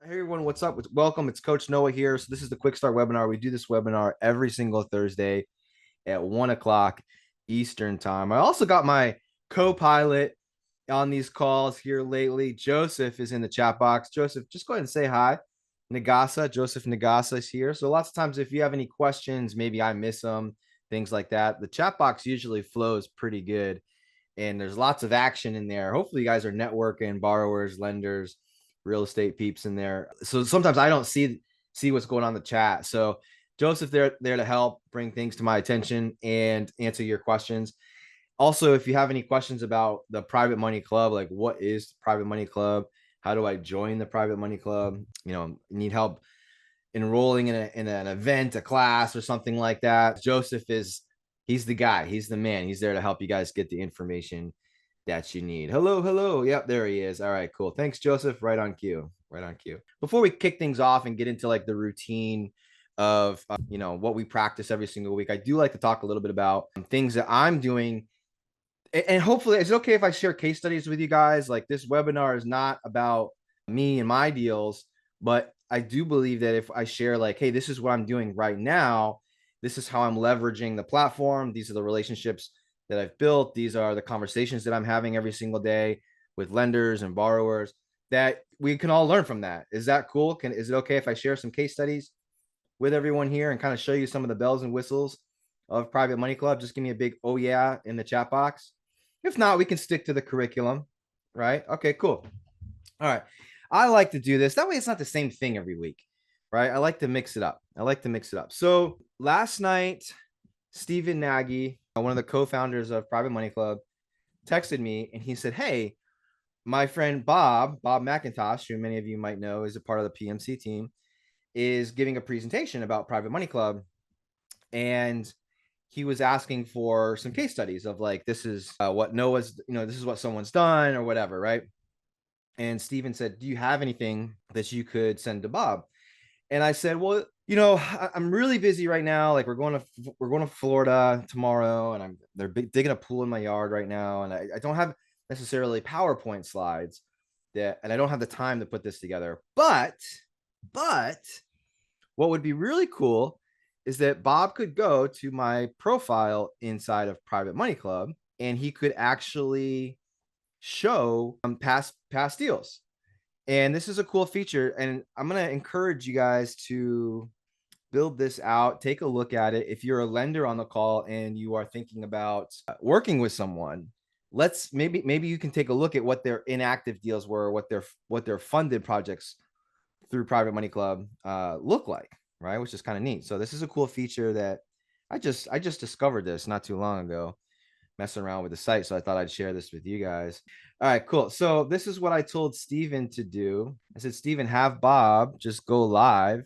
Hey everyone, what's up? Welcome. It's Coach Noah here. So this is the Quick Start webinar. We do this webinar every single Thursday at 1 o'clock Eastern time. I also got my co-pilot on these calls here lately. Joseph is in the chat box. Joseph, just go ahead and say hi. Joseph Nagasa is here. So lots of times if you have any questions, maybe I miss them, things like that. The chat box usually flows pretty good and there's lots of action in there. Hopefully you guys are networking, borrowers, lenders, real estate peeps in there. So sometimes I don't see what's going on in the chat. So Joseph there to help bring things to my attention and answer your questions. Also, if you have any questions about the Private Money Club, like what is the Private Money Club? How do I join the Private Money Club? Need help enrolling in an event, a class, or something like that. He's the guy. He's the man. He's there to help you guys get the information that you need. Hello. Yep, there he is. All right, cool. Thanks, Joseph. Right on cue. Right on cue. Before we kick things off and get into like the routine of what we practice every single week, I do like to talk a little bit about things that I'm doing. And hopefully, is it okay if I share case studies with you guys? Like this webinar is not about me and my deals, but I do believe that if I share like, hey, this is what I'm doing right now, this is how I'm leveraging the platform. These are the relationships that I've built. These are the conversations that I'm having every single day with lenders and borrowers that we can all learn from that. Is that cool? Is it okay if I share some case studies with everyone here and kind of show you some of the bells and whistles of Private Money Club? Just give me a big, oh yeah, in the chat box. If not, we can stick to the curriculum, right? Okay, cool. All right. I like to do this. That way it's not the same thing every week, right? I like to mix it up. So last night, Stephen Nagy, one of the co-founders of Private Money Club, texted me and he said, hey, my friend Bob McIntosh, who many of you might know is a part of the PMC team, is giving a presentation about Private Money Club. And he was asking for some case studies of like, this is what Noah's, this is what someone's done or whatever, right? And Steven said, do you have anything that you could send to Bob? And I said, well, I'm really busy right now. Like we're going to Florida tomorrow, and they're digging a pool in my yard right now, and I don't have necessarily PowerPoint slides and I don't have the time to put this together. But what would be really cool is that Bob could go to my profile inside of Private Money Club, and he could actually show past deals. And this is a cool feature, and I'm going to encourage you guys to build this out. Take a look at it. If you're a lender on the call and you are thinking about working with someone, maybe you can take a look at what their inactive deals were, what their funded projects through Private Money Club look like, right? Which is kind of neat. So this is a cool feature that I just discovered this not too long ago, messing around with the site. So I thought I'd share this with you guys. All right, cool. So this is what I told Steven to do. I said, Steven, have Bob just go live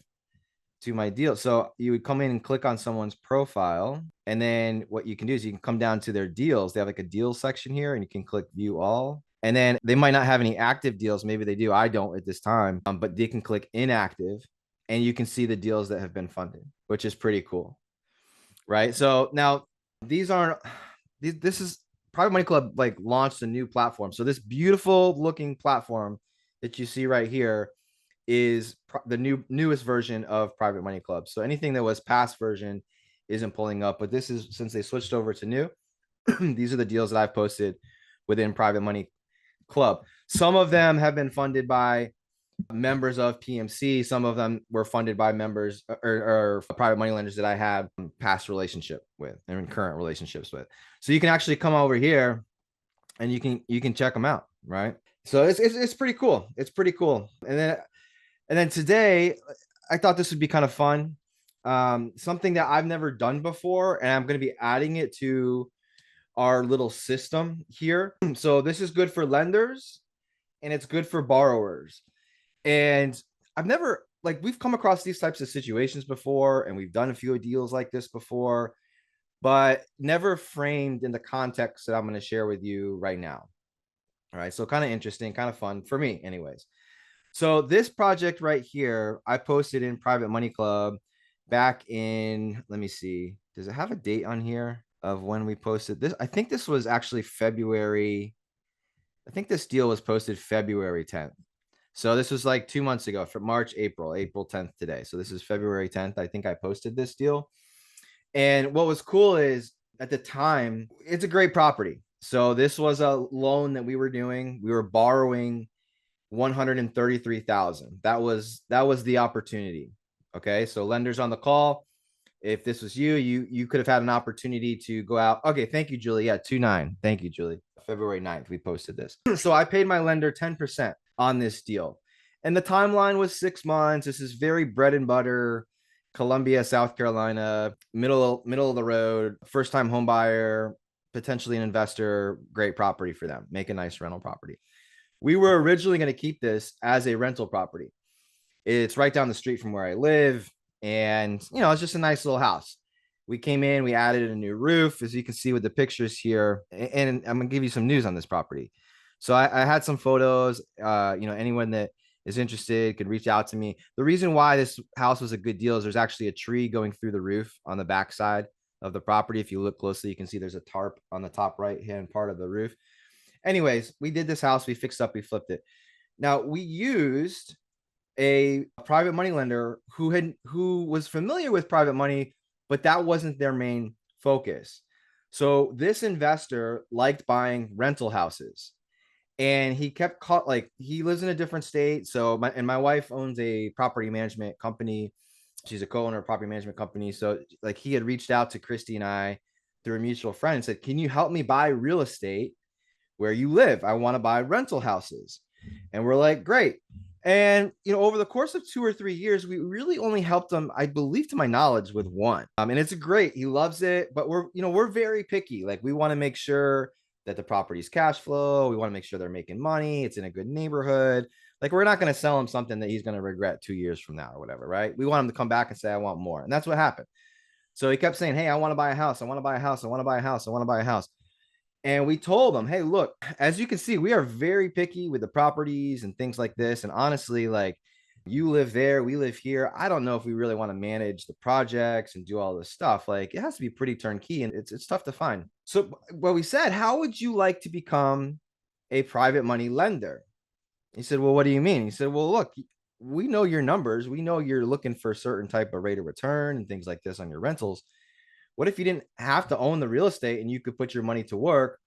to my deal. So you would come in and click on someone's profile. And then what you can do is you can come down to their deals. They have like a deals section here, and you can click view all. And then they might not have any active deals. Maybe they do. I don't at this time, but they can click inactive and you can see the deals that have been funded, which is pretty cool. Right. So now this is Private Money Club like launched a new platform. So this beautiful looking platform that you see right here is the newest version of Private Money Club. So anything that was past version isn't pulling up, but this is, since they switched over to new, these are the deals that I've posted within Private Money Club. Some of them have been funded by members of PMC. Some of them were funded by members or private money lenders that I have past relationship with and current relationships with. So you can actually come over here and you can check them out, right? So it's pretty cool. It's pretty cool. And then today, I thought this would be kind of fun. Something that I've never done before, and I'm going to be adding it to our little system here. So this is good for lenders and it's good for borrowers. And we've come across these types of situations before, and we've done a few deals like this before, but never framed in the context that I'm going to share with you right now. All right. So kind of interesting, kind of fun for me anyways. So this project right here, I posted in Private Money Club back in, let me see, does it have a date on here of when we posted this? I think this was actually February. I think this deal was posted February 10th. So this was like 2 months ago, for March, April 10th today. So this is February 10th. I think I posted this deal. And what was cool is at the time, it's a great property. So this was a loan that we were doing. We were borrowing 133,000. That was the opportunity. Okay. So lenders on the call. If this was you could have had an opportunity to go out. Okay. Thank you, Julie. Yeah, 2-9. Thank you, Julie. February 9th, we posted this. So I paid my lender 10% on this deal. And the timeline was 6 months. This is very bread and butter. Columbia, South Carolina, middle of the road, first time home buyer, potentially an investor, great property for them. Make a nice rental property. We were originally going to keep this as a rental property. It's right down the street from where I live. And, it's just a nice little house. We came in, we added a new roof, as you can see with the pictures here. And I'm going to give you some news on this property. So I had some photos. Anyone that is interested could reach out to me. The reason why this house was a good deal is there's actually a tree going through the roof on the backside of the property. If you look closely, you can see there's a tarp on the top right hand part of the roof. Anyways, we did this house, we fixed up, we flipped it. Now we used a private money lender who was familiar with private money, but that wasn't their main focus. So this investor liked buying rental houses, and he kept he lives in a different state. So my wife owns a property management company. She's a co-owner of a property management company. So like he had reached out to Christy and I through a mutual friend and said, "Can you help me buy real estate where you live? I want to buy rental houses." And we're like, great. And, over the course of 2 or 3 years, we really only helped him, I believe, to my knowledge, with one. And it's great. He loves it, but we're very picky. Like, we want to make sure that the property's cash flow. We want to make sure they're making money. It's in a good neighborhood. Like, we're not going to sell him something that he's going to regret 2 years from now or whatever, right? We want him to come back and say, I want more. And that's what happened. So he kept saying, hey, I want to buy a house. I want to buy a house. I want to buy a house. I want to buy a house. And we told them, hey, look, as you can see, we are very picky with the properties and things like this. And honestly, like, you live there, we live here. I don't know if we really want to manage the projects and do all this stuff. Like, it has to be pretty turnkey, and it's tough to find. So what we said, how would you like to become a private money lender? He said, well, what do you mean? He said, well, look, we know your numbers. We know you're looking for a certain type of rate of return and things like this on your rentals. What if you didn't have to own the real estate and you could put your money to work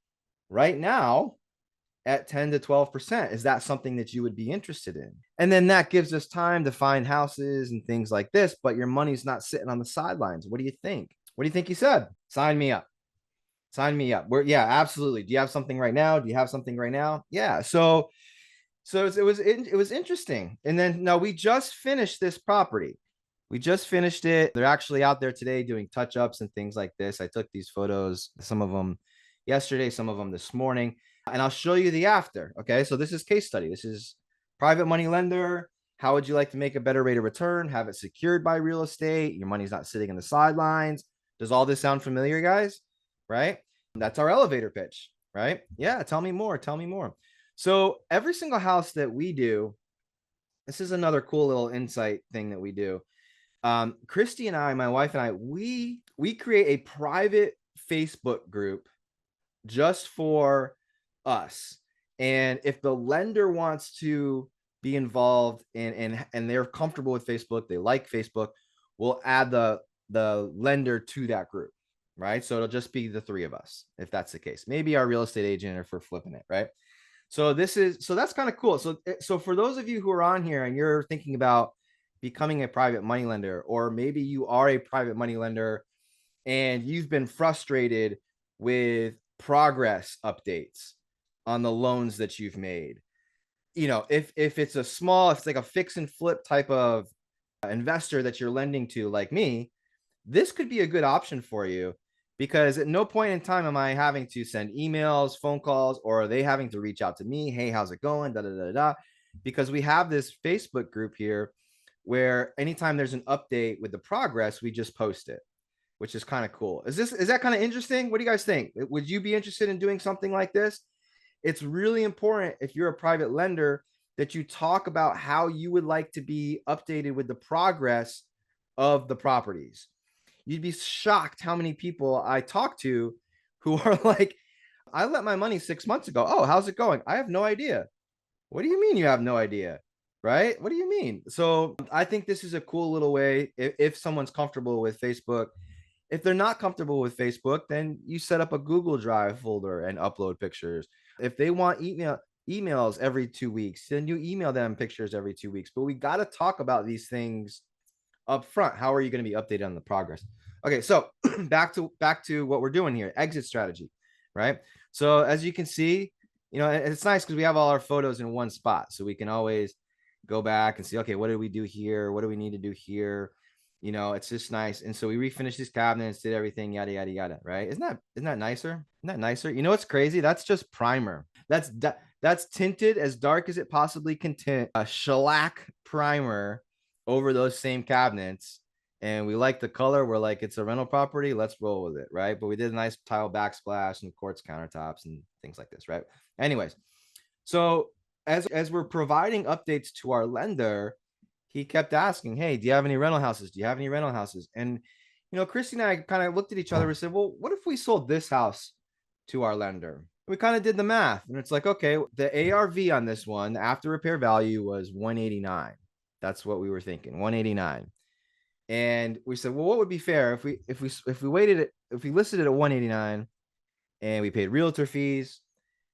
right now at 10 to 12%? Is that something that you would be interested in? And then that gives us time to find houses and things like this, but your money's not sitting on the sidelines. What do you think? What do you think he said? Sign me up. Sign me up. Yeah, absolutely. Do you have something right now? Do you have something right now? Yeah. So it was interesting. And then now we just finished this property. We just finished it. They're actually out there today doing touch-ups and things like this. I took these photos, some of them yesterday, some of them this morning, and I'll show you the after. Okay, so this is case study. This is private money lender. How would you like to make a better rate of return? Have it secured by real estate. Your money's not sitting in the sidelines. Does all this sound familiar, guys? Right? That's our elevator pitch, right? Yeah, tell me more. Tell me more. So every single house that we do, this is another cool little insight thing that we do. Christy and I, my wife and I, we create a private Facebook group just for us. And if the lender wants to be involved and they're comfortable with Facebook, they like Facebook, we'll add the lender to that group, right? So it'll just be the three of us, if that's the case. Maybe our real estate agent if we're flipping it, right? So that's kind of cool. So for those of you who are on here and you're thinking about becoming a private money lender, or maybe you are a private money lender and you've been frustrated with progress updates on the loans that you've made. If it's it's like a fix and flip type of investor that you're lending to, like me, this could be a good option for you, because at no point in time am I having to send emails, phone calls, or are they having to reach out to me? Hey, how's it going? Da, da, da, da. Because we have this Facebook group here where anytime there's an update with the progress, we just post it, which is kind of cool. Is that kind of interesting? What do you guys think? Would you be interested in doing something like this? It's really important, if you're a private lender, that you talk about how you would like to be updated with the progress of the properties. You'd be shocked how many people I talk to who are like, I let my money 6 months ago. Oh, how's it going? I have no idea. What do you mean you have no idea? right? What do you mean? So I think this is a cool little way if someone's comfortable with Facebook. If they're not comfortable with Facebook, then you set up a Google Drive folder and upload pictures. If they want emails every 2 weeks, then you email them pictures every 2 weeks. But we got to talk about these things up front. How are you going to be updated on the progress? Okay, so back to what we're doing here, exit strategy, right? So as you can see, it's nice because we have all our photos in one spot, so we can always go back and see, okay, what did we do here? What do we need to do here? It's just nice. And so we refinished these cabinets, did everything, yada yada yada, right? Isn't that nicer? Isn't that nicer? You know what's crazy? That's just primer. That's tinted as dark as it possibly can tint, a shellac primer over those same cabinets. And we like the color. We're like, it's a rental property, let's roll with it, right? But we did a nice tile backsplash and quartz countertops and things like this, right? Anyways, so as we're providing updates to our lender, he kept asking, hey, do you have any rental houses? Do you have any rental houses? And Christy and I kind of looked at each other and said, well, what if we sold this house to our lender? We kind of did the math, and it's like, okay, the ARV on this one, the after repair value was 189. That's what we were thinking, 189. And we said, well, what would be fair if we waited it, if we listed it at 189 and we paid realtor fees,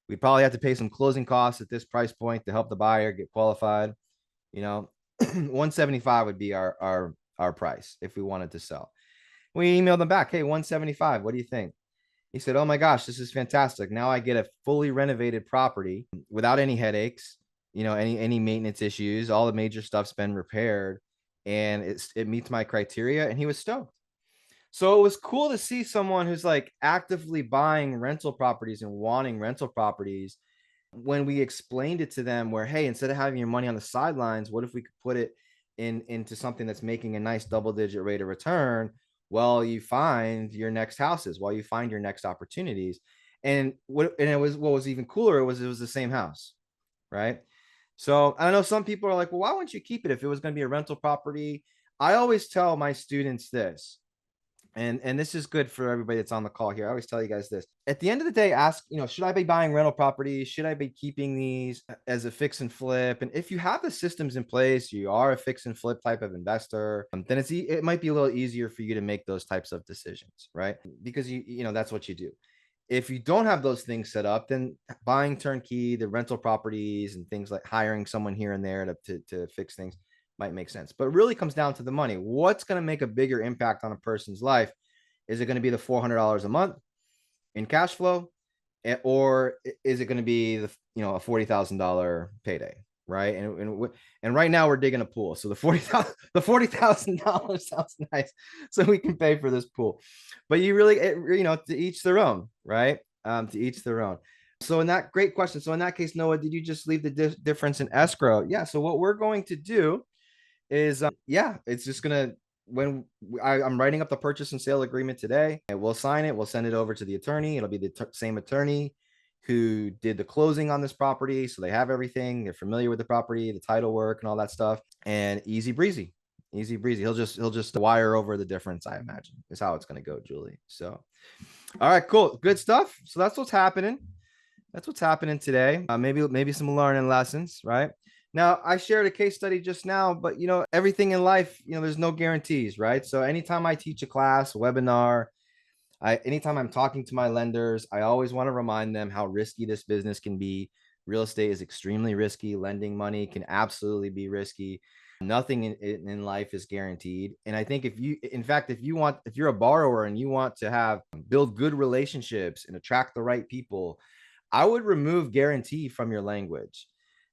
we'd probably have to pay some closing costs at this price point to help the buyer get qualified. 175 would be our price if we wanted to sell. We emailed them back, hey, 175, what do you think? He said, oh my gosh, this is fantastic. Now I get a fully renovated property without any headaches, any maintenance issues. All the major stuff's been repaired, and it meets my criteria. And he was stoked. So it was cool to see someone who's like actively buying rental properties and wanting rental properties. When we explained it to them, where, hey, instead of having your money on the sidelines, what if we could put it into something that's making a nice double-digit rate of return while you find your next houses, while you find your next opportunities. And what was even cooler was it was the same house, right? So I know some people are like, well, why wouldn't you keep it if it was going to be a rental property? I always tell my students this, and this is good for everybody that's on the call here. I always tell you guys this. At the end of the day, ask, should I be buying rental properties? Should I be keeping these as a fix and flip? And if you have the systems in place, you are a fix and flip type of investor, then it might be a little easier for you to make those types of decisions, right? Because that's what you do. If you don't have those things set up, then buying turnkey, the rental properties and things like hiring someone here and there to fix things might make sense. But it really comes down to the money. What's going to make a bigger impact on a person's life? Is it going to be the $400 a month in cash flow, or is it going to be a $40,000 payday, right? And right now we're digging a pool, so the $40,000 sounds nice, so we can pay for this pool. But you really, to each their own, right? To each their own. So great question. So in that case, Noah, did you just leave the difference in escrow? Yeah. So what we're going to do is, it's just gonna, when I'm writing up the purchase and sale agreement today, and we'll sign it. We'll send it over to the attorney. It'll be the same attorney who did the closing on this property, so they have everything. They're familiar with the property, the title work, and all that stuff. And easy breezy. He'll just wire over the difference, I imagine, is how it's going to go, Julie. So, all right, cool, good stuff. So that's what's happening. That's what's happening today. Maybe some learning lessons, right? Now, I shared a case study just now, but everything in life, there's no guarantees, right? So anytime I teach a class, a webinar, anytime I'm talking to my lenders, I always want to remind them how risky this business can be. Real estate is extremely risky. Lending money can absolutely be risky. Nothing in life is guaranteed. And I think if you're a borrower and you want to build good relationships and attract the right people, I would remove guarantee from your language.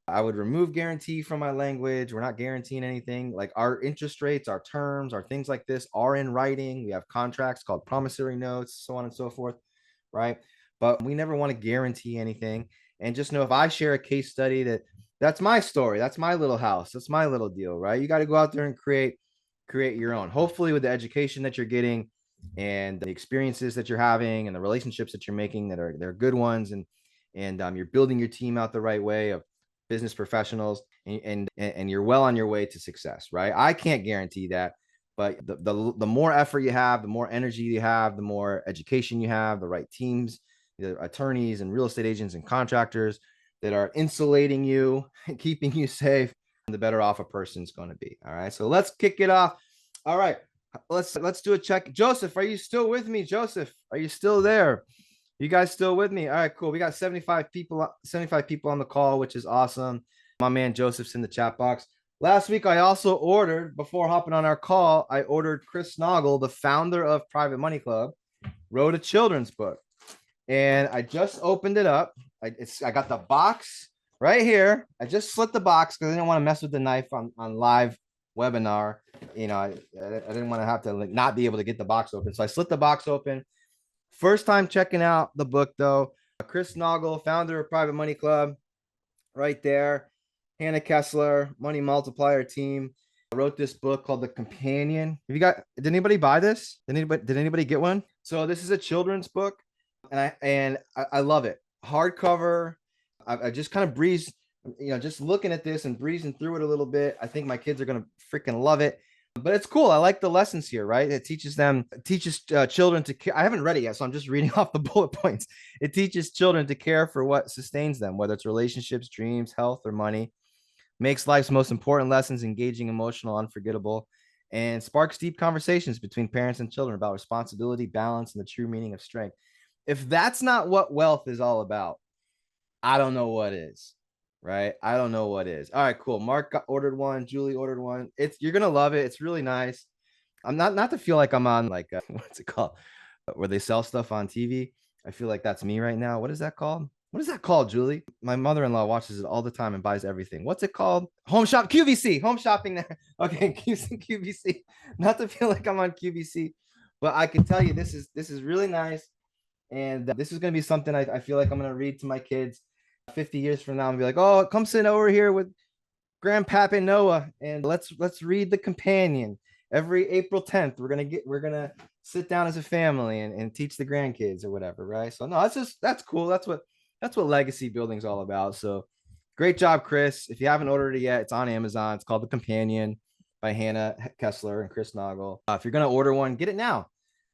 I would remove guarantee from my language. We're not guaranteeing anything. Like, our interest rates, our terms, our things like this are in writing. We have contracts called promissory notes, so on and so forth, right? But we never want to guarantee anything. And just know, if I share a case study, that's my story. That's my little house. That's my little deal, right? You got to go out there and create your own. Hopefully with the education that you're getting and the experiences that you're having and the relationships that you're making, they're good ones. And you're building your team out the right way of business professionals, and you're well on your way to success, right? I can't guarantee that, but the more effort you have, the more energy you have, the more education you have, the right teams, the attorneys and real estate agents and contractors that are insulating you, keeping you safe, the better off a person's going to be. All right. So let's kick it off. All right. Let's do a check. Joseph, are you still with me? Joseph, are you still there? You guys still with me? All right, cool. We got 75 people on the call, which is awesome. My man Joseph's in the chat box. Last week, I also ordered, before hopping on our call, I ordered Chris Naugle, the founder of Private Money Club, wrote a children's book. And I just opened it up. I got the box right here. I just slit the box because I didn't want to mess with the knife on live webinar. You know, I didn't want to have to not be able to get the box open. So I slit the box open. First time checking out the book, though. Chris Naugle, founder of Private Money Club, right there. Hannah Kessler, Money Multiplier Team, wrote this book called The Companion. Did anybody buy this? Did anybody get one? So this is a children's book, and I love it. Hardcover. I just kind of breezed, just looking at this and breezing through it a little bit. I think my kids are gonna freaking love it. But it's cool. I like the lessons here, right? It teaches children to care. I haven't read it yet, so I'm just reading off the bullet points. It teaches children to care for what sustains them, whether it's relationships, dreams, health, or money. Makes life's most important lessons engaging, emotional, unforgettable, and sparks deep conversations between parents and children about responsibility, balance, and the true meaning of strength. If that's not what wealth is all about, I don't know what is. Right? I don't know what is. All right, cool. Mark ordered one. Julie ordered one. You're gonna love it. It's really nice. I'm not to feel like I'm on like what's it called, where they sell stuff on TV. I feel like that's me right now. What is that called? What is that called, Julie? My mother-in-law watches it all the time and buys everything. What's it called? Home shop, QVC, home shopping there. Okay, QVC. Not to feel like I'm on QVC, but I can tell you this is really nice, and this is gonna be something I feel like I'm gonna read to my kids 50 years from now and be like, oh, come sit over here with Grandpapa Noah and let's read The Companion. Every April 10th, we're gonna sit down as a family and teach the grandkids or whatever, right? So no, that's cool. That's what legacy building is all about. So great job, Chris. If you haven't ordered it yet, it's on Amazon. It's called The Companion by Hannah Kessler and Chris Naugle. If you're gonna order one, get it now,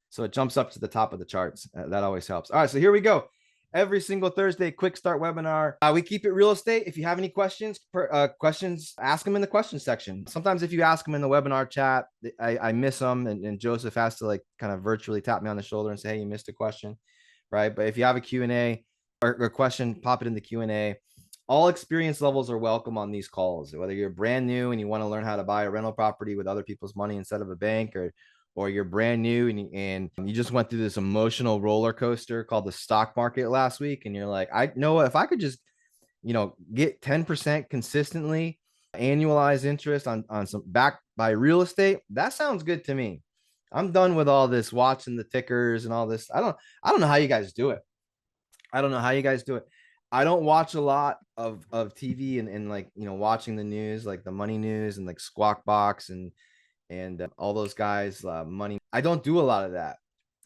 so it jumps up to the top of the charts. That always helps. All right, so here we go. Every single Thursday, quick start webinar. We keep it real estate. If you have any questions, ask them in the questions section. Sometimes if you ask them in the webinar chat, I miss them, and Joseph has to like kind of virtually tap me on the shoulder and say, hey, you missed a question, right? But if you have a Q&A or a question, pop it in the Q&A. All experience levels are welcome on these calls, whether you're brand new and you want to learn how to buy a rental property with other people's money instead of a bank, or you're brand new and you just went through this emotional roller coaster called the stock market last week. And you're like, I know if I could just, get 10% consistently annualized interest on some backed by real estate, that sounds good to me. I'm done with all this watching the tickers and all this. I don't know how you guys do it. I don't know how you guys do it. I don't watch a lot of TV and like, watching the news, like the money news and like Squawk Box and all those guys, money. I don't do a lot of that.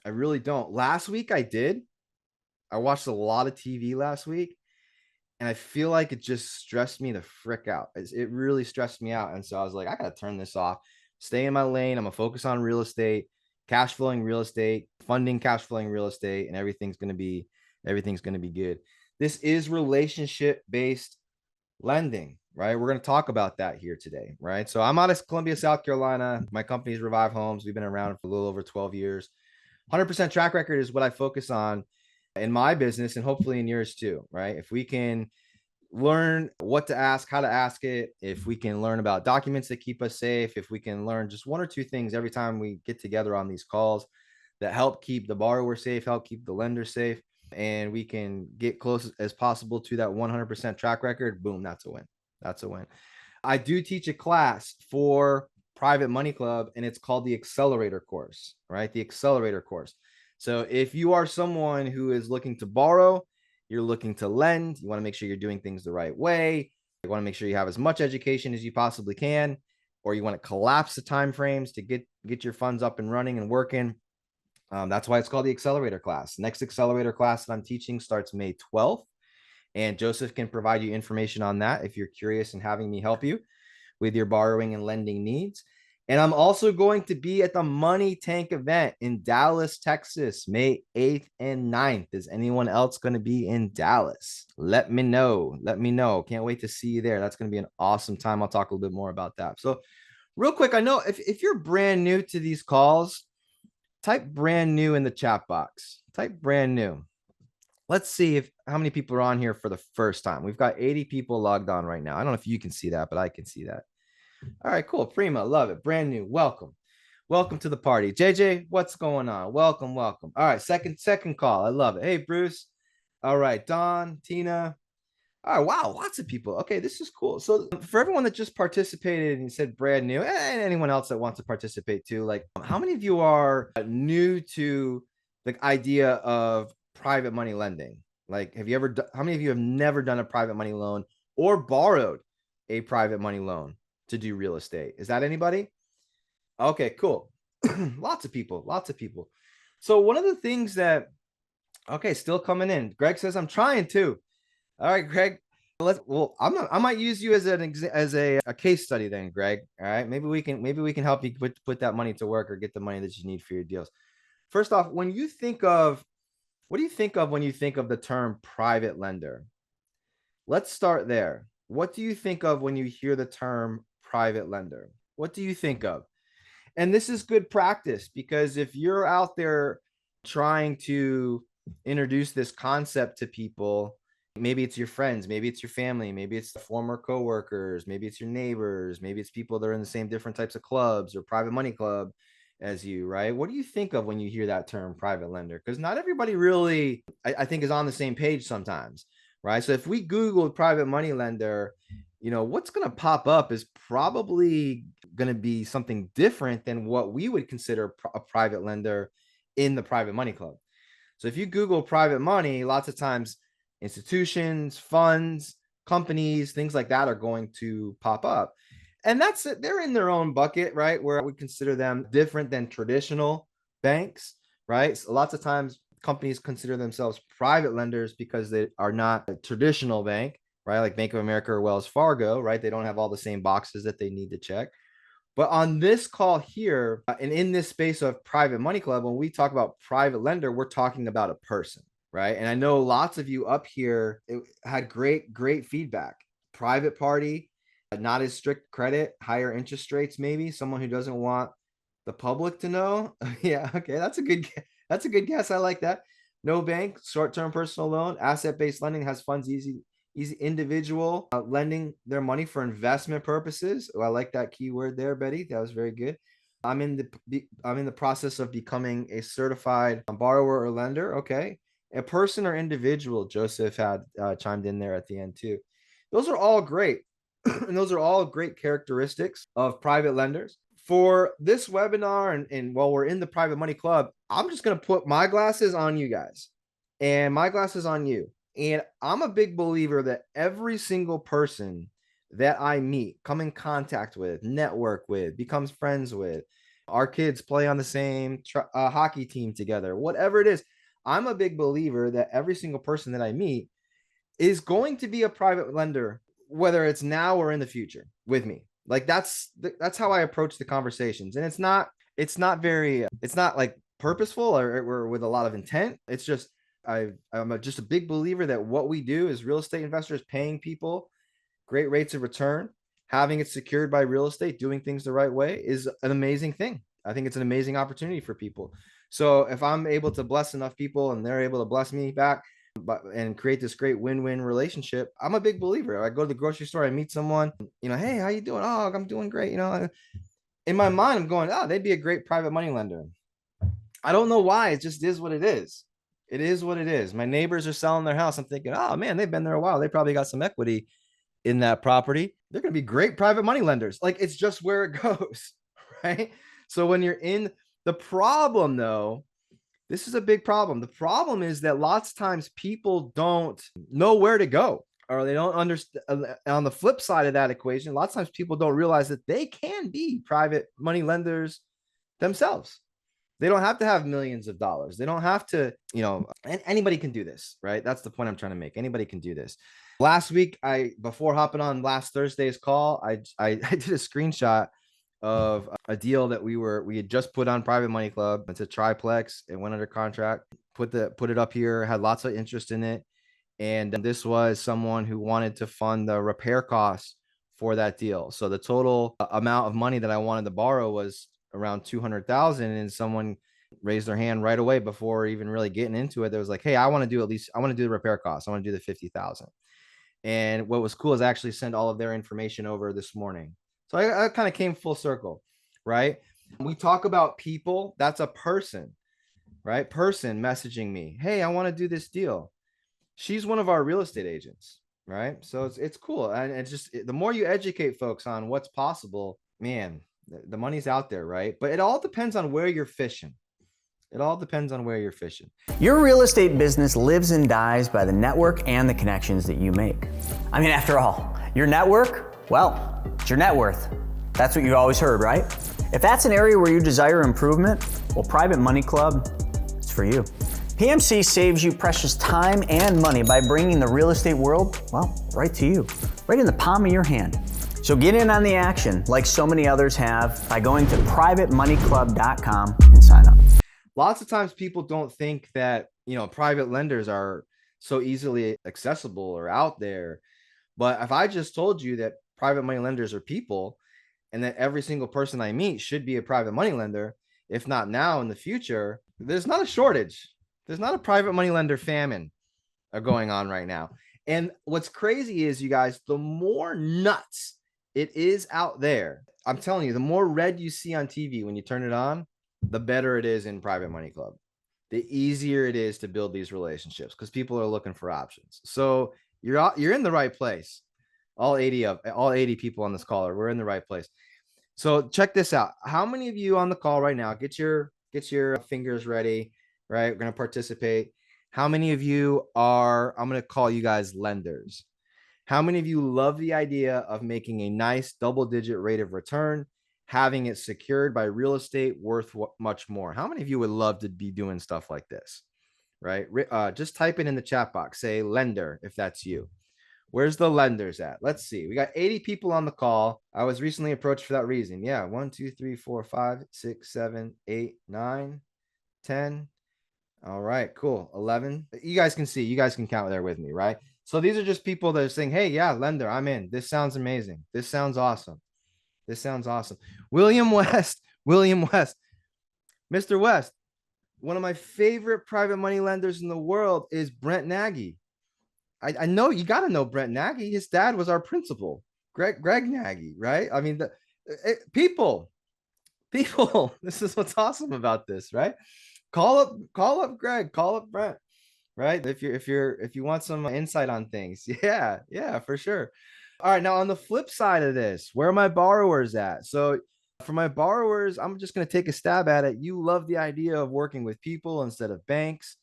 I really don't. Last week I did. I watched a lot of TV last week, and I feel like it just stressed me the frick out. It really stressed me out. And so I was like, I got to turn this off, stay in my lane. I'm going to focus on real estate, cash flowing real estate, funding cash flowing real estate, and everything's going to be good. This is relationship based lending, right? We're going to talk about that here today, right? So I'm out of Columbia, South Carolina. My company is Revive Homes. We've been around for a little over 12 years. 100% track record is what I focus on in my business and hopefully in yours too, right? If we can learn what to ask, how to ask it, if we can learn about documents that keep us safe, if we can learn just one or two things every time we get together on these calls that help keep the borrower safe, help keep the lender safe, and we can get close as possible to that 100% track record, boom, that's a win. That's a win. I do teach a class for Private Money Club, and it's called the Accelerator course, right? The Accelerator course. So if you are someone who is looking to borrow, you're looking to lend, you want to make sure you're doing things the right way, you want to make sure you have as much education as you possibly can, or you want to collapse the time frames to get your funds up and running and working. That's why it's called the Accelerator class. Next Accelerator class that I'm teaching starts May 12th. And Joseph can provide you information on that if you're curious and having me help you with your borrowing and lending needs. And I'm also going to be at the Money Tank event in Dallas, Texas, May 8th and 9th. Is anyone else going to be in Dallas? Let me know. Let me know. Can't wait to see you there. That's going to be an awesome time. I'll talk a little bit more about that. So, real quick, I know if you're brand new to these calls, type brand new in the chat box. Type brand new. Let's see if how many people are on here for the first time. We've got 80 people logged on right now. I don't know if you can see that, but I can see that. All right, cool. Prima, love it. Brand new. Welcome. Welcome to the party. JJ, what's going on? Welcome, welcome. All right, second call. I love it. Hey, Bruce. All right, Don, Tina. All right, wow, lots of people. Okay, this is cool. So for everyone that just participated and said brand new, and anyone else that wants to participate too, like how many of you are new to the idea of private money lending? Like, have you ever, how many of you have never done a private money loan or borrowed a private money loan to do real estate? Is that anybody? Okay, cool. Lots of people, lots of people. So one of the things that, okay, still coming in. Greg says I'm trying to. All right, Greg. I might use you as a case study then, Greg. All right. Maybe we can help you put that money to work or get the money that you need for your deals. First off, when you think of what do you think of when you think of the term private lender? Let's start there. What do you think of when you hear the term private lender? What do you think of? And this is good practice because if you're out there trying to introduce this concept to people, maybe it's your friends, maybe it's your family, maybe it's the former coworkers, maybe it's your neighbors, maybe it's people that are in the same different types of clubs or private money club as you, right? What do you think of when you hear that term private lender? Because not everybody really, I think, is on the same page sometimes, right? So if we Google private money lender, what's going to pop up is probably going to be something different than what we would consider a private lender in the private money club. So if you Google private money, lots of times institutions, funds, companies, things like that are going to pop up. And that's it. They're in their own bucket, right? Where we consider them different than traditional banks, right? So lots of times companies consider themselves private lenders because they are not a traditional bank, right? Like Bank of America or Wells Fargo, right? They don't have all the same boxes that they need to check. But on this call here, and in this space of private money club, when we talk about private lender, we're talking about a person, right? And I know lots of you up here had great feedback. Private party, not as strict credit, higher interest rates, maybe someone who doesn't want the public to know. Yeah, okay, that's a good guess. I like that. No bank, short-term personal loan, asset-based lending has funds easy individual lending their money for investment purposes. Oh, I like that keyword there, Betty. That was very good. I'm in the process of becoming a certified borrower or lender. Okay, a person or individual. Joseph had chimed in there at the end too. Those are all great, and those are all great characteristics of private lenders. For this webinar, and while we're in the private money club, I'm just going to put my glasses on you guys and my glasses on you. And I'm a big believer that every single person that I meet, come in contact with, network with, becomes friends with, our kids play on the same hockey team together, whatever it is, I'm a big believer that every single person that I meet is going to be a private lender, whether it's now or in the future with me. Like that's how I approach the conversations. And it's not like purposeful or with a lot of intent. It's just I'm just a big believer that what we do as real estate investors, paying people great rates of return, having it secured by real estate, doing things the right way is an amazing thing. I think it's an amazing opportunity for people. So if I'm able to bless enough people and they're able to bless me back and create this great win-win relationship, I'm a big believer. I go to the grocery store, I meet someone, hey, how you doing? Oh, I'm doing great. In my mind, I'm going, oh, they'd be a great private money lender. I don't know why. It just is what it is. It is what it is. My neighbors are selling their house. I'm thinking, oh man, they've been there a while. They probably got some equity in that property. They're going to be great private money lenders. Like it's just where it goes, right? So when you're in the problem, though, this is a big problem. The problem is that lots of times people don't know where to go, or they don't understand. On the flip side of that equation, lots of times people don't realize that they can be private money lenders themselves. They don't have to have millions of dollars. They don't have to, and anybody can do this, right? That's the point I'm trying to make. Anybody can do this. Last week, before hopping on last Thursday's call, I did a screenshot of a deal that we had just put on Private Money Club. It's a triplex. It went under contract. Put it up here. Had lots of interest in it, and this was someone who wanted to fund the repair costs for that deal. So the total amount of money that I wanted to borrow was around 200,000, and someone raised their hand right away before even really getting into it. There was like, hey, I want to do the repair costs. I want to do the 50,000. And what was cool is I actually sent all of their information over this morning. So I kind of came full circle, right? We talk about people. That's a person, right? Person messaging me, hey, I want to do this deal. She's one of our real estate agents, right? So it's cool. And it's just the more you educate folks on what's possible, man, the money's out there, right? But it all depends on where you're fishing. It all depends on where you're fishing. Your real estate business lives and dies by the network and the connections that you make. I mean, after all, your network, well, it's your net worth. That's what you always heard, right? If that's an area where you desire improvement, well, Private Money Club, it's for you. PMC saves you precious time and money by bringing the real estate world, well, right to you, right in the palm of your hand. So get in on the action, like so many others have, by going to privatemoneyclub.com and sign up. Lots of times people don't think that, private lenders are so easily accessible or out there. But if I just told you that private money lenders are people and that every single person I meet should be a private money lender, if not now, in the future, there's not a shortage. There's not a private money lender famine going on right now. And what's crazy is, you guys, the more nuts it is out there, I'm telling you, the more red you see on TV when you turn it on, the better it is in Private Money Club. The easier it is to build these relationships because people are looking for options. So you're in the right place. All 80 people on this call we're in the right place. So check this out. How many of you on the call right now, get your fingers ready, right? We're going to participate. How many of you I'm going to call you guys lenders. How many of you love the idea of making a nice double-digit rate of return, having it secured by real estate worth much more? How many of you would love to be doing stuff like this, right? Just type it in the chat box. Say lender if that's you. Where's the lenders at? Let's see. We got 80 people on the call. I was recently approached for that reason. Yeah. 1, 2, 3, 4, 5, 6, 7, 8, 9, 10. All right, cool. 11. You guys can see, you guys can count there with me, right? So these are just people that are saying, hey, yeah, lender, I'm in. This sounds amazing. This sounds awesome. This sounds awesome. William West, Mr. West, one of my favorite private money lenders in the world is Brent Nagy. I know you got to know Brent Nagy. His dad was our principal, Greg Nagy, right? I mean, people, this is what's awesome about this, right? Call up Greg, call up Brent, right? If you want some insight on things. Yeah, for sure. All right, now on the flip side of this, where are my borrowers at? So for my borrowers, I'm just going to take a stab at it. You love the idea of working with people instead of banks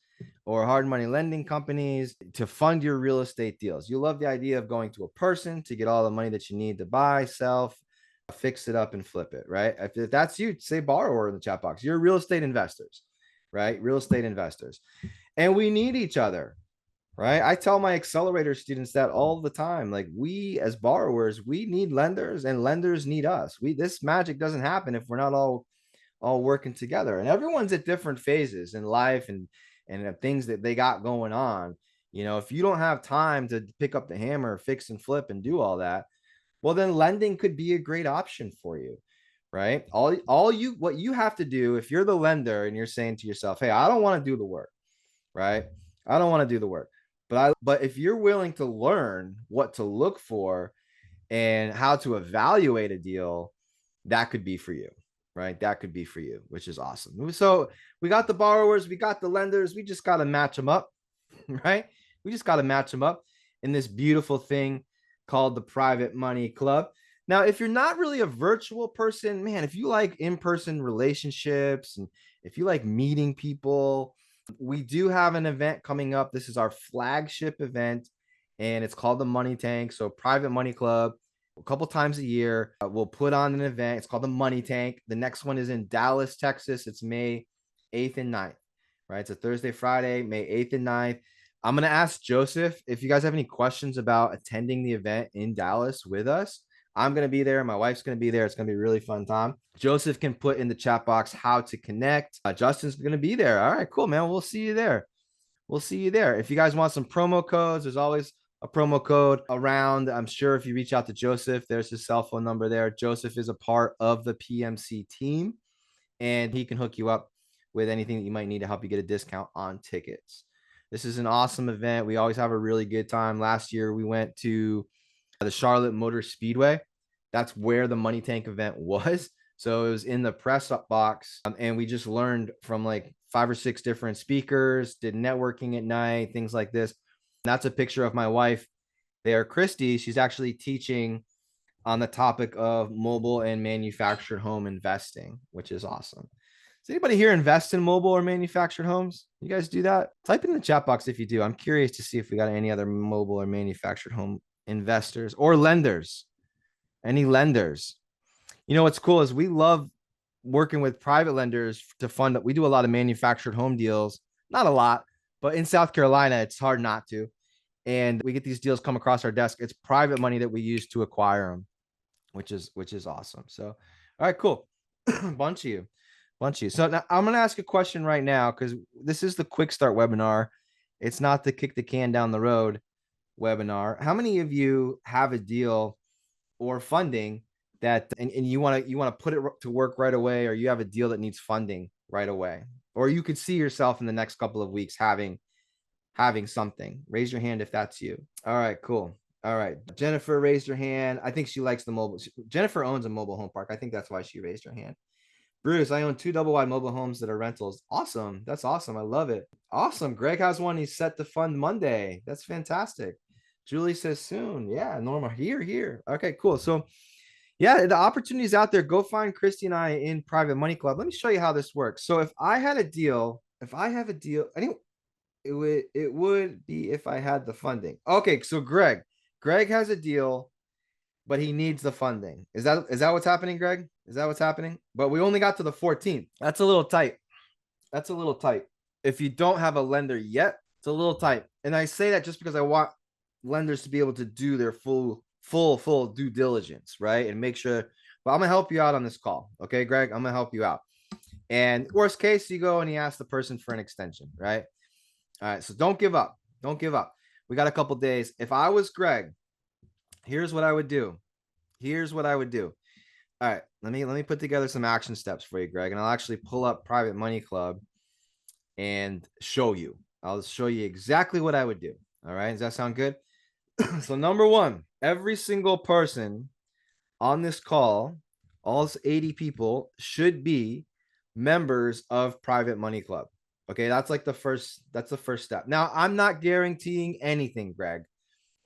or hard money lending companies to fund your real estate deals. You love the idea of going to a person to get all the money that you need to buy, sell, fix it up, and flip it, right? If that's you, say borrower in the chat box. You're real estate investors, right? Real estate investors. And we need each other, right? I tell my accelerator students that all the time. Like, we as borrowers, we need lenders and lenders need us. This magic doesn't happen if we're not all working together. And everyone's at different phases in life and things that they got going on. If you don't have time to pick up the hammer, fix and flip and do all that, well, then lending could be a great option for you, right? What you have to do, if you're the lender and you're saying to yourself, hey, I don't want to do the work, right? I don't want to do the work, but if you're willing to learn what to look for and how to evaluate a deal, that could be for you, right? That could be for you, which is awesome. So we got the borrowers, we got the lenders. We just got to match them up, right? We just got to match them up in this beautiful thing called the Private Money Club. Now, if you're not really a virtual person, man, if you like in-person relationships and if you like meeting people, we do have an event coming up. This is our flagship event, and it's called the Money Tank. So Private Money Club, a couple times a year, we'll put on an event. It's called the Money Tank. The next one is in Dallas, Texas. It's May 8th and 9th, right? It's a Thursday, Friday, May 8th and 9th. I'm going to ask Joseph if you guys have any questions about attending the event in Dallas with us. I'm going to be there. My wife's going to be there. It's going to be a really fun time. Joseph can put in the chat box how to connect. Justin's going to be there. All right, cool, man. We'll see you there. We'll see you there. If you guys want some promo codes, there's always a promo code around. I'm sure if you reach out to Joseph, there's his cell phone number there. Joseph is a part of the PMC team, and he can hook you up with anything that you might need to help you get a discount on tickets. This is an awesome event. We always have a really good time. Last year, we went to the Charlotte Motor Speedway. That's where the Money Tank event was. So it was in the press up box. And we just learned from like 5 or 6 different speakers, did networking at night, things like this. And that's a picture of my wife there, Christy. She's actually teaching on the topic of mobile and manufactured home investing, which is awesome. Does anybody here invest in mobile or manufactured homes? You guys do that? Type in the chat box if you do. I'm curious to see if we got any other mobile or manufactured home investors or lenders. Any lenders? You know what's cool is we love working with private lenders to fund. We do a lot of manufactured home deals. Not a lot, but in South Carolina, it's hard not to. And we get these deals come across our desk. It's private money that we use to acquire them, which is awesome. So, all right, cool. bunch of you. So now I'm going to ask a question right now, because this is the Quick Start webinar. It's not the kick the can down the road webinar. How many of you have a deal or funding that, and you want to put it to work right away, or you have a deal that needs funding right away, or you could see yourself in the next couple of weeks having something? Raise your hand if that's you. All right, cool. All right. Jennifer raised her hand. I think she likes the mobile. Jennifer owns a mobile home park. I think that's why she raised her hand. Bruce, I own 2 double wide mobile homes that are rentals. Awesome. That's awesome. I love it. Awesome. Greg has one. He's set to fund Monday. That's fantastic. Julie says soon. Yeah, Norma. Here. Okay, cool. So yeah, the opportunity's out there. Go find Christy and I in Private Money Club. Let me show you how this works. So if I have a deal, anyway, it would be if I had the funding. Okay, so Greg has a deal, but he needs the funding. Is that what's happening, Greg? Is that what's happening? But we only got to the 14th. That's a little tight. If you don't have a lender yet, it's a little tight. And I say that just because I want lenders to be able to do their full due diligence, right? And make sure, but I'm going to help you out on this call. Okay, Greg, I'm going to help you out. And worst case, you go and you ask the person for an extension, right? All right, so don't give up. We got a couple days. If I was Greg, here's what I would do. All right, let me put together some action steps for you, Greg, and I'll actually pull up Private Money Club and show you. I'll show you exactly what I would do. All right, does that sound good? So number 1, every single person on this call, all 80 people, should be members of Private Money Club. Okay, that's the first step. Now, I'm not guaranteeing anything, Greg,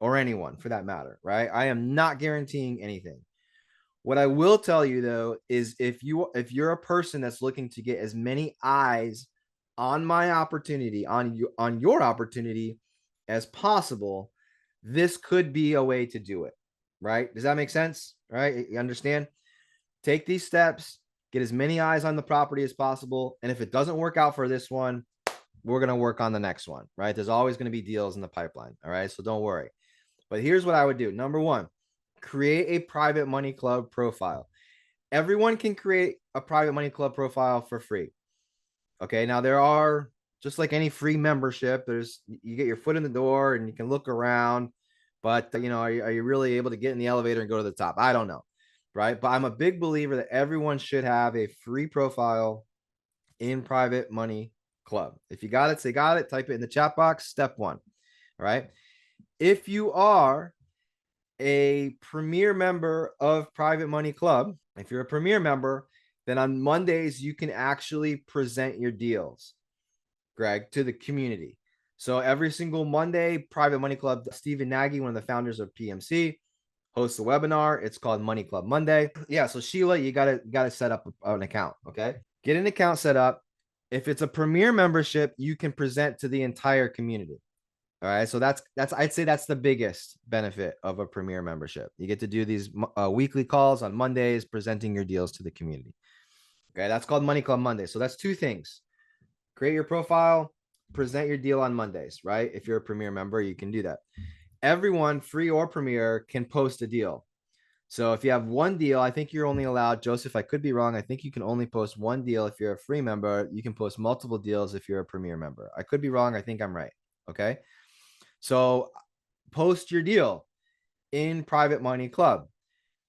or anyone for that matter, right? I am not guaranteeing anything. What I will tell you though is if you're a person that's looking to get as many eyes on my opportunity, on your opportunity as possible, this could be a way to do it, right? Does that make sense? Right? You understand? Take these steps, get as many eyes on the property as possible. And if it doesn't work out for this one, we're going to work on the next one, right? There's always going to be deals in the pipeline. All right. So don't worry. But here's what I would do. Number 1, create a Private Money Club profile. Everyone can create a Private Money Club profile for free. Okay. Now there are, just like any free membership, you get your foot in the door and you can look around, but are you really able to get in the elevator and go to the top? I don't know. Right. But I'm a big believer that everyone should have a free profile in Private Money Club. If you got it, say got it, type it in the chat box. Step 1. All right. If you are a premier member of Private Money Club, if you're a premier member, then on Mondays, you can actually present your deals, Greg, to the community. So every single Monday, Private Money Club, Stephen Nagy, one of the founders of PMC, hosts a webinar. It's called Money Club Monday. Yeah. So Sheila, you gotta set up an account. Okay. Get an account set up. If it's a premier membership, you can present to the entire community. All right. So that's I'd say that's the biggest benefit of a premier membership. You get to do these weekly calls on Mondays, presenting your deals to the community. Okay. That's called Money Club Monday. So that's 2 things. Create your profile, present your deal on Mondays, right? If you're a premier member, you can do that. Everyone, free or premier, can post a deal. So if you have one deal, I think you're only allowed, Joseph, I could be wrong. I think you can only post one deal if you're a free member. You can post multiple deals if you're a premier member. I could be wrong. I think I'm right. Okay. So post your deal in Private Money Club.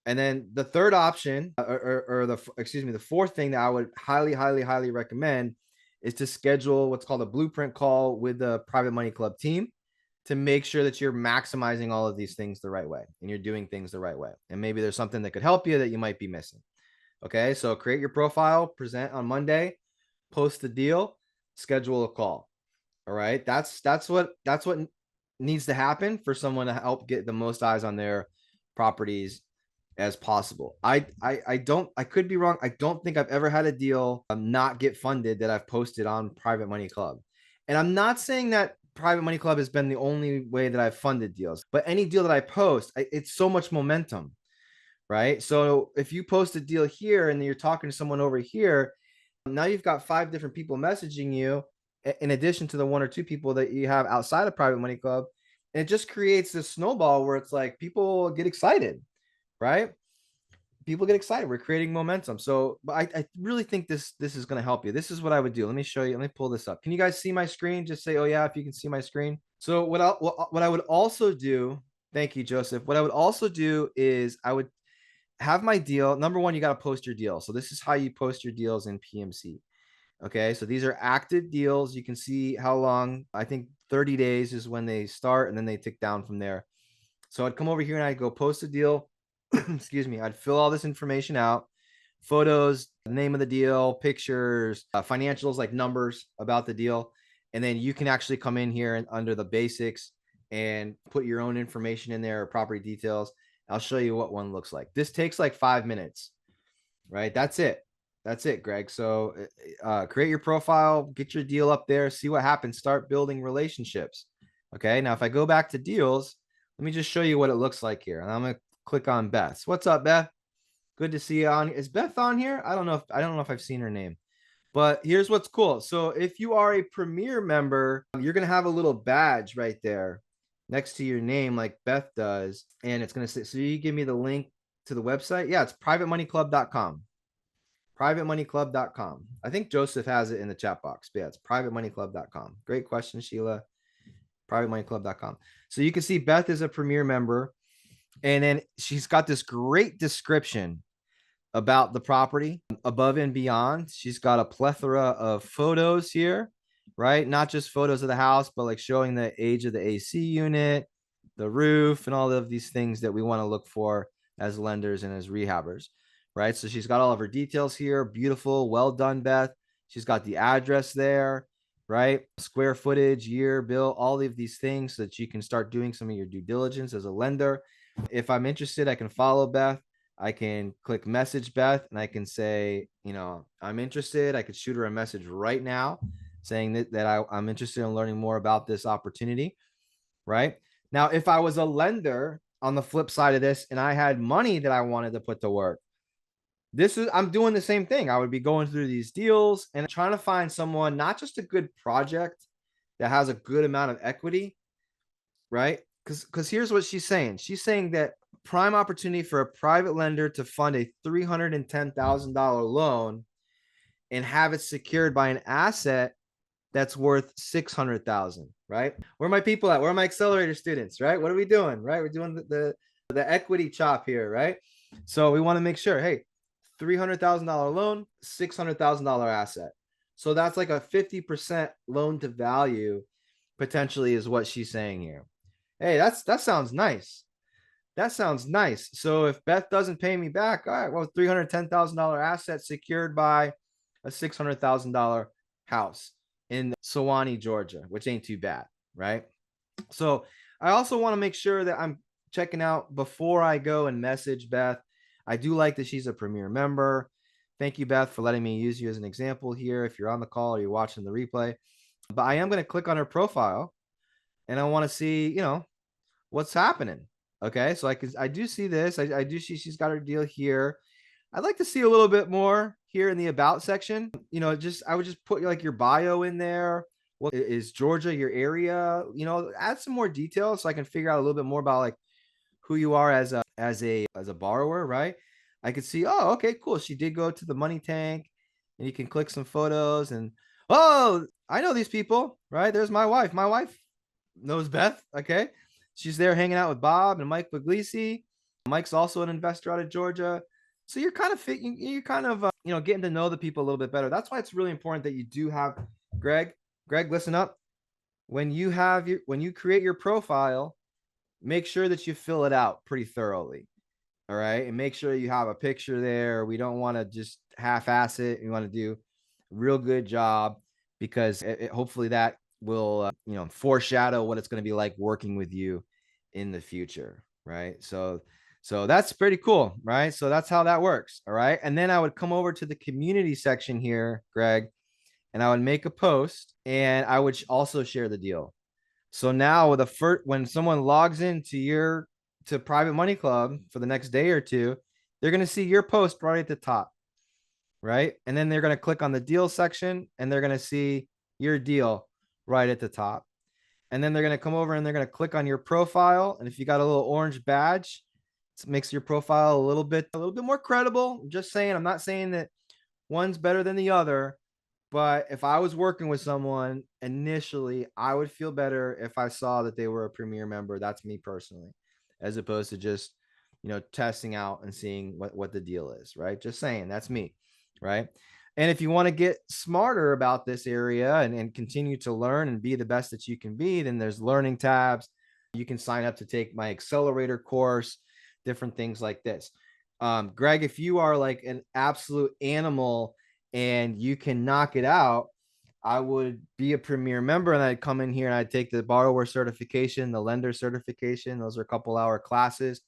And then the third option, the fourth thing that I would highly, highly, highly recommend is to schedule what's called a blueprint call with the Private Money Club team to make sure that you're maximizing all of these things the right way and you're doing things the right way. And maybe there's something that could help you that you might be missing. Okay. So create your profile, present on Monday, post the deal, schedule a call. All right. That's what needs to happen for someone to help get the most eyes on their properties as possible. I could be wrong. I don't think I've ever had a deal not get funded that I've posted on Private Money Club. And I'm not saying that Private Money Club has been the only way that I've funded deals, but any deal that I post, it's so much momentum, right? So if you post a deal here and you're talking to someone over here, now you've got 5 different people messaging you in addition to the 1 or 2 people that you have outside of Private Money Club. And it just creates this snowball where it's like people get excited, right? People get excited. We're creating momentum. So, but I really think this is going to help you. This is what I would do. Let me show you. Let me pull this up. Can you guys see my screen? Just say, oh yeah, if you can see my screen. So what I would also do, thank you, Joseph. What I would also do is I would have my deal. Number one, you got to post your deal. So this is how you post your deals in PMC. Okay. So these are active deals. You can see how long, I think 30 days is when they start and then they tick down from there. So I'd come over here and I'd go post a deal. Excuse me. I'd fill all this information out, photos, name of the deal, pictures, financials, like numbers about the deal. And then you can actually come in here and under the basics and put your own information in there, property details. I'll show you what one looks like. This takes like 5 minutes, right? That's it. That's it, Greg. So create your profile, get your deal up there, see what happens, start building relationships. Okay. Now, if I go back to deals, let me just show you what it looks like here. And I'm going to click on Beth. What's up, Beth? Good to see you on. Is Beth on here? I don't know if I've seen her name, but here's what's cool. So if you are a premier member, you're going to have a little badge right there next to your name, like Beth does. And it's going to say, so you give me the link to the website. Yeah, it's privatemoneyclub.com. privatemoneyclub.com. I think Joseph has it in the chat box. But yeah, it's privatemoneyclub.com. Great question, Sheila. privatemoneyclub.com. So you can see Beth is a premier member. And then she's got this great description about the property above and beyond. She's got a plethora of photos here, right? Not just photos of the house, but like showing the age of the AC unit, the roof, and all of these things that we want to look for as lenders and as rehabbers, right? So she's got all of her details here. Beautiful. Well done, Beth. She's got the address there, right? Square footage, year, bill, all of these things so that you can start doing some of your due diligence as a lender. If I'm interested, I can follow Beth. I can click message Beth and I can say, I'm interested. I could shoot her a message right now saying that I'm interested in learning more about this opportunity, right? Now, if I was a lender on the flip side of this and I had money that I wanted to put to work, I'm doing the same thing. I would be going through these deals and trying to find someone, not just a good project that has a good amount of equity, right? Because here's what she's saying. She's saying that prime opportunity for a private lender to fund a $310,000 loan and have it secured by an asset that's worth $600,000, right? Where are my people at? Where are my accelerator students, right? What are we doing, right? We're doing the equity chop here, right? So we want to make sure, hey, $300,000 loan, $600,000 asset. So that's like a 50% loan to value potentially is what she's saying here. Hey, that sounds nice. That sounds nice. So if Beth doesn't pay me back, all right, well, $310,000 asset secured by a $600,000 house in Sewanee, Georgia, which ain't too bad, right? So I also want to make sure that I'm checking out before I go and message Beth. I do like that she's a premier member. Thank you, Beth, for letting me use you as an example here if you're on the call or you're watching the replay. But I am going to click on her profile and I want to see, what's happening. Okay. So I do see this. I do see she's got her deal here. I'd like to see a little bit more here in the about section. I would just put like your bio in there. What is Georgia, your area? Add some more details so I can figure out a little bit more about like who you are as a borrower, right? I could see, oh, okay, cool. She did go to the money tank, and you can click some photos, and oh, I know these people, right? There's my wife. My wife knows Beth. Okay. She's there hanging out with Bob and Mike Puglisi. Mike's also an investor out of Georgia. So you're kind of you're kind of getting to know the people a little bit better. That's why it's really important that you do have Greg. Greg, listen up. When you create your profile, make sure that you fill it out pretty thoroughly. All right. And make sure you have a picture there. We don't want to just half-ass it. We want to do a real good job, because hopefully that will, foreshadow what it's going to be like working with you in the future. Right. So that's pretty cool. Right. So that's how that works. All right. And then I would come over to the community section here, Greg, and I would make a post, and I would also share the deal. So now when someone logs into to Private Money Club for the next day or two, they're going to see your post right at the top, right? And then they're going to click on the deal section, and they're going to see your deal right at the top. And then they're going to come over and they're going to click on your profile. And if you got a little orange badge, it makes your profile a little bit more credible. I'm just saying, I'm not saying that one's better than the other. But if I was working with someone initially, I would feel better if I saw that they were a premier member. That's me personally, as opposed to just, testing out and seeing what the deal is, right? Just saying, that's me, right? And if you want to get smarter about this area and continue to learn and be the best that you can be, then there's learning tabs. You can sign up to take my accelerator course, different things like this. Greg, if you are like an absolute animal and you can knock it out, I would be a premier member, and I'd come in here and I'd take the borrower certification, the lender certification. Those are a couple-hour classes.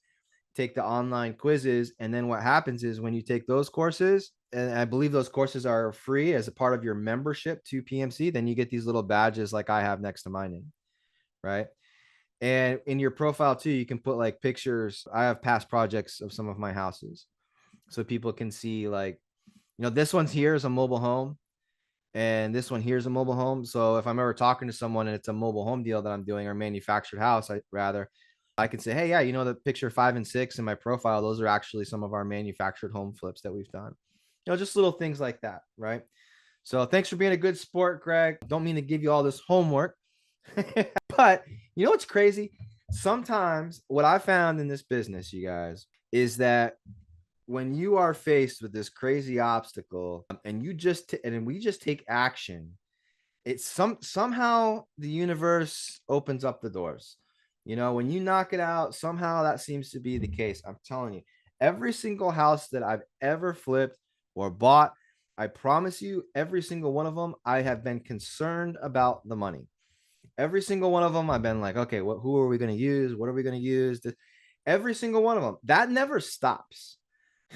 Take the online quizzes. And then what happens is when you take those courses, and I believe those courses are free as a part of your membership to PMC, then you get these little badges like I have next to my name, right? And in your profile too, you can put like pictures. I have past projects of some of my houses, so people can see, like, this one's here is a mobile home, and this one here is a mobile home. So if I'm ever talking to someone and it's a mobile home deal that I'm doing, or manufactured house, I can say, hey, yeah, the picture 5 and 6 in my profile, those are actually some of our manufactured home flips that we've done. Just little things like that, right? So thanks for being a good sport, Greg. Don't mean to give you all this homework, but what's crazy? Sometimes what I found in this business, you guys, is that when you are faced with this crazy obstacle, and we just take action, it's somehow the universe opens up the doors. When you knock it out, somehow that seems to be the case. I'm telling you, every single house that I've ever flipped or bought, I promise you, every single one of them, I have been concerned about the money. Every single one of them, I've been like, okay, who are we going to use? What are we going to use? Every single one of them. That never stops.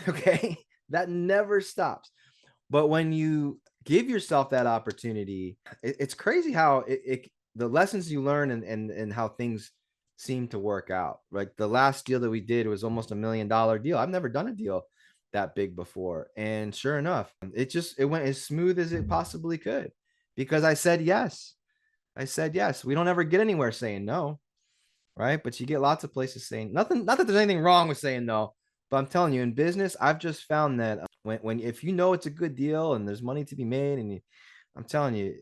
Okay. That never stops. But when you give yourself that opportunity, it's crazy how the lessons you learn and how things seem to work out. Like the last deal that we did was almost $1 million deal. I've never done a deal that big before. And sure enough, it went as smooth as it possibly could, because I said yes. We don't ever get anywhere saying no, right? But you get lots of places saying nothing. Not that there's anything wrong with saying no, but I'm telling you, in business, I've just found that when if it's a good deal and there's money to be made, and I'm telling you,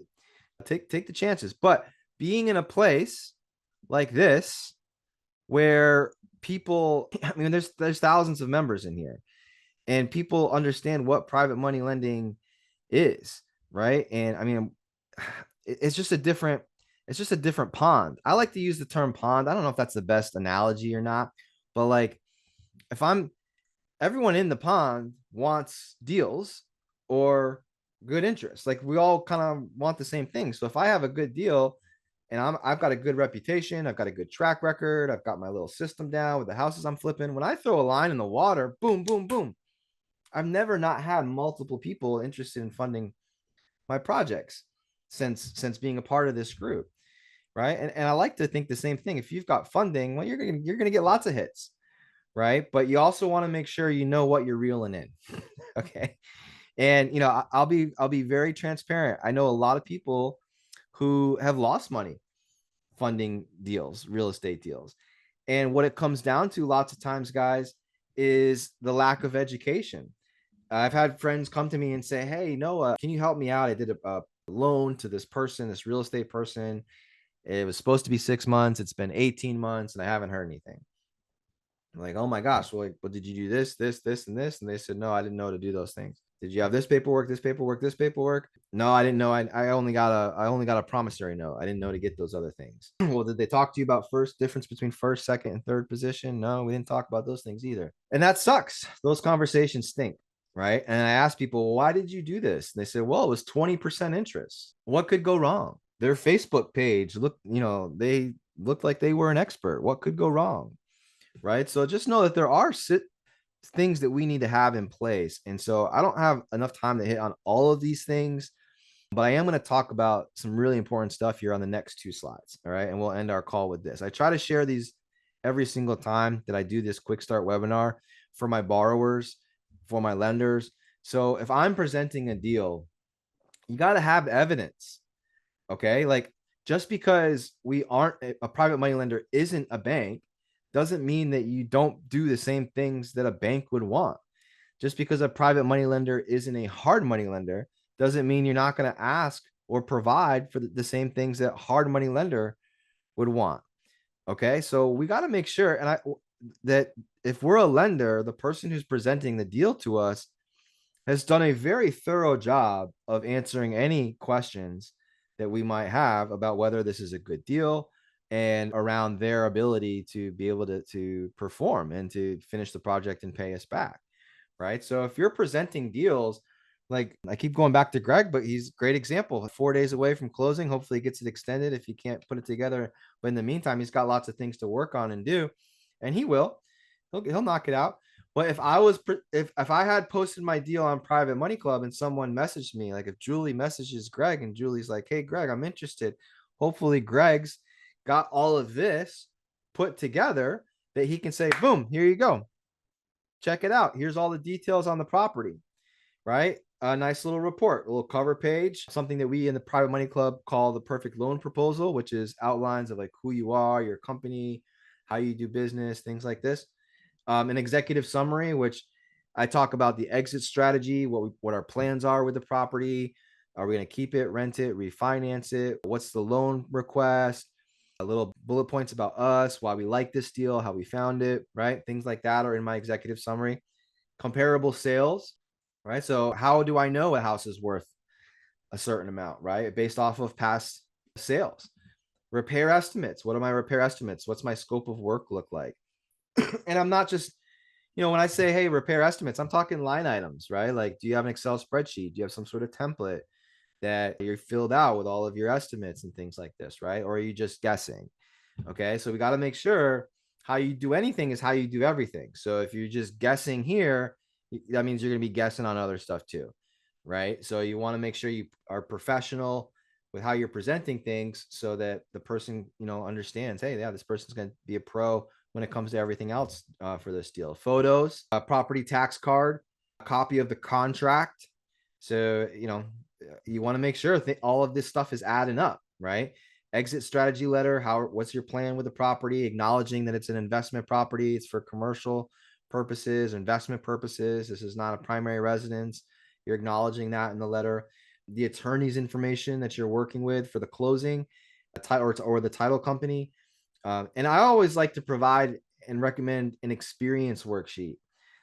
take the chances. But being in a place like this where people, I mean, there's thousands of members in here, and people understand what private money lending is, right? And I mean, it's just a different pond. I like to use the term pond. I don't know if that's the best analogy or not, but like, if everyone in the pond wants deals or good interest. Like, we all kind of want the same thing. So if I have a good deal and I've got a good reputation, I've got a good track record, I've got my little system down with the houses I'm flipping, when I throw a line in the water, boom, boom, boom, I've never not had multiple people interested in funding my projects since being a part of this group, right? And I like to think the same thing. If you've got funding, well, you're gonna get lots of hits, right? But you also want to make sure you know what you're reeling in. Okay. And I'll be very transparent. I know a lot of people who have lost money funding deals, real estate deals. And what it comes down to lots of times, guys, is the lack of education. I've had friends come to me and say, "Hey, Noah, can you help me out? I did a loan to this person, this real estate person. It was supposed to be 6 months. It's been 18 months and I haven't heard anything." I'm like, "Oh my gosh, well, like, what did you do this, and this?" And they said, "No, I didn't know to do those things." "Did you have this paperwork, this paperwork, this paperwork?" "No, I didn't know. I only got a promissory note. I didn't know to get those other things." "Well, did they talk to you about difference between first, second, and third position?" "No, we didn't talk about those things either." And that sucks. Those conversations stink. Right. And I asked people, "Well, why did you do this?" And they said, "Well, it was 20% interest." What could go wrong? Their Facebook page they looked like they were an expert. What could go wrong? Right. So just know that there are things that we need to have in place. And so I don't have enough time to hit on all of these things, but I am going to talk about some really important stuff here on the next two slides. All right. And we'll end our call with this. I try to share these every single time that I do this quick start webinar for my borrowers, for my lenders. So if I'm presenting a deal, you got to have evidence. Okay. Like, just because we aren't a private money lender isn't a bank doesn't mean that you don't do the same things that a bank would want. Just because a private money lender isn't a hard money lender doesn't mean you're not going to ask or provide for the same things that hard money lender would want. Okay. So we got to make sure that if we're a lender, the person who's presenting the deal to us has done a very thorough job of answering any questions that we might have about whether this is a good deal and around their ability to be able to perform and to finish the project and pay us back. Right. So if you're presenting deals, like I keep going back to Greg, but he's a great example. 4 days away from closing. Hopefully he gets it extended if he can't put it together. But in the meantime, he's got lots of things to work on and do, and he will. He'll knock it out. But if I had posted my deal on Private Money Club and someone messaged me, like if Julie messages Greg and Julie's like, "Hey Greg, I'm interested." Hopefully Greg's got all of this put together that he can say, "Boom, here you go. Check it out. Here's all the details on the property." Right? A nice little report, a little cover page, something that we in the Private Money Club call the perfect loan proposal, which is outlines of like who you are, your company, how you do business, things like this. An executive summary, which I talk about the exit strategy, what our plans are with the property. Are we going to keep it, rent it, refinance it? What's the loan request? A little bullet points about us, why we like this deal, how we found it, right? Things like that are in my executive summary. Comparable sales, right? So how do I know a house is worth a certain amount, right? Based off of past sales. Repair estimates. What are my repair estimates? What's my scope of work look like? And I'm not just, when I say, hey, repair estimates, I'm talking line items, right? Like, do you have an Excel spreadsheet? Do you have some sort of template that you're filled out with all of your estimates and things like this, right? Or are you just guessing? Okay. So we got to make sure how you do anything is how you do everything. So if you're just guessing here, that means you're going to be guessing on other stuff too, right? So you want to make sure you are professional with how you're presenting things so that the person, understands, hey, yeah, this person's going to be a pro when it comes to everything else for this deal. Photos, a property tax card, a copy of the contract. So, you want to make sure all of this stuff is adding up, right? Exit strategy letter. What's your plan with the property? Acknowledging that it's an investment property. It's for commercial purposes, investment purposes. This is not a primary residence. You're acknowledging that in the letter. The attorney's information that you're working with for the closing, or the title company. And I always like to provide and recommend an experience worksheet.